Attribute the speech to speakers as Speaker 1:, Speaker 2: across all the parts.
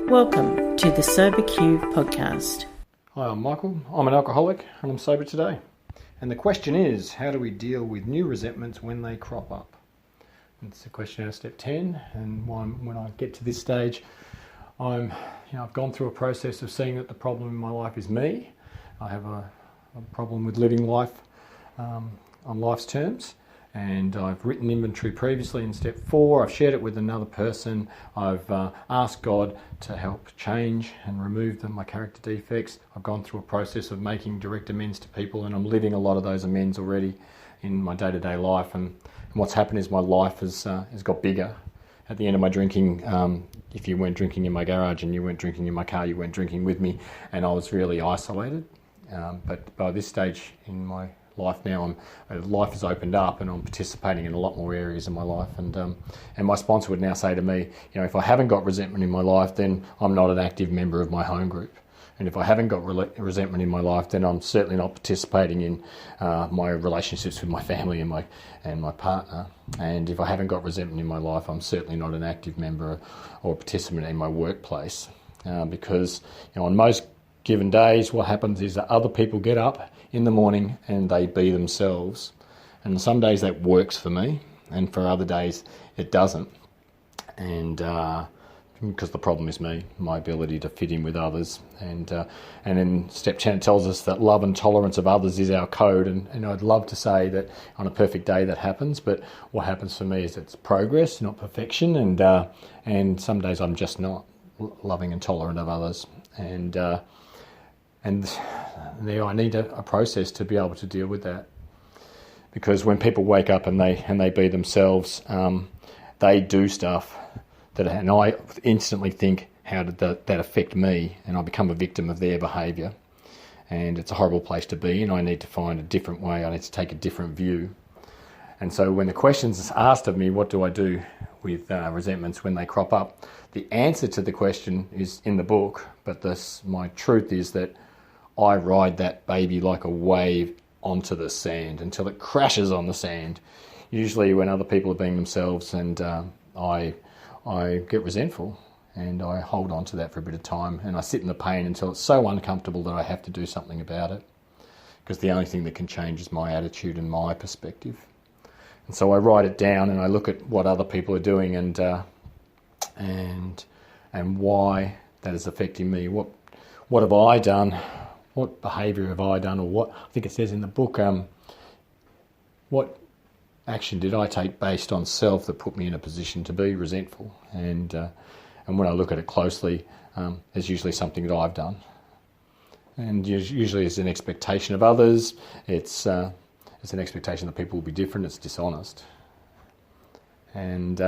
Speaker 1: Welcome to the SoberQ podcast.
Speaker 2: Hi, I'm Michael. I'm an alcoholic and I'm sober today. And the question is, how do we deal with new resentments when they crop up? It's a question out of step 10, and when I get to this stage, I've gone through a process of seeing that the problem in my life is me. I have a problem with living life on life's terms. And I've written inventory previously in step 4. I've shared it with another person. I've asked God to help change and remove my character defects. I've gone through a process of making direct amends to people, and I'm living a lot of those amends already in my day-to-day life. And what's happened is my life has got bigger. At the end of my drinking, if you weren't drinking in my garage and you weren't drinking in my car, you weren't drinking with me, and I was really isolated. But by this stage in my life now, life has opened up and I'm participating in a lot more areas of my life, and my sponsor would now say to me, if I haven't got resentment in my life, then I'm not an active member of my home group, and if I haven't got resentment in my life, then I'm certainly not participating in my relationships with my family and my partner, and if I haven't got resentment in my life, I'm certainly not an active member or participant in my workplace, because on most given days, what happens is that other people get up in the morning and they be themselves. And some days that works for me, and for other days it doesn't. And because the problem is me, my ability to fit in with others. And in step 10 it tells us that love and tolerance of others is our code. And I'd love to say that on a perfect day that happens, but what happens for me is it's progress, not perfection. And some days I'm just not loving and tolerant of others. And there I need a process to be able to deal with that, because when people wake up and they be themselves, they do stuff and I instantly think, how did that affect me? And I become a victim of their behaviour, and it's a horrible place to be, and I need to find a different way. I need to take a different view. And so when the question's asked of me, what do I do with resentments when they crop up? The answer to the question is in the book, but my truth is that I ride that baby like a wave onto the sand until it crashes on the sand, usually when other people are being themselves, and I get resentful and I hold on to that for a bit of time, and I sit in the pain until it's so uncomfortable that I have to do something about it, because the only thing that can change is my attitude and my perspective. And so I write it down and I look at what other people are doing and why that is affecting me. What have I done? What behaviour have I done? Or what, I think it says in the book, what action did I take based on self that put me in a position to be resentful? And when I look at it closely, there's usually something that I've done. And usually it's an expectation of others. It's an expectation that people will be different. It's dishonest. And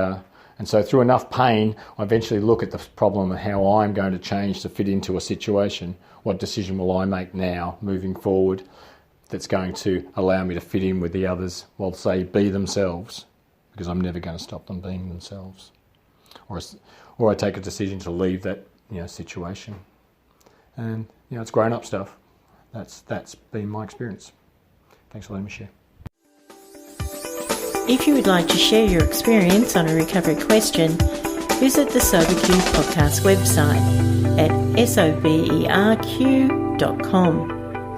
Speaker 2: so through enough pain, I eventually look at the problem and how I'm going to change to fit into a situation. What decision will I make now, moving forward, that's going to allow me to fit in with the others, well, say, be themselves, because I'm never going to stop them being themselves. Or I take a decision to leave that situation. And it's grown-up stuff. That's been my experience. Thanks for letting me share.
Speaker 1: If you would like to share your experience on a recovery question, visit the SoberQ podcast website at soberq.com.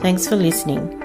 Speaker 1: Thanks for listening.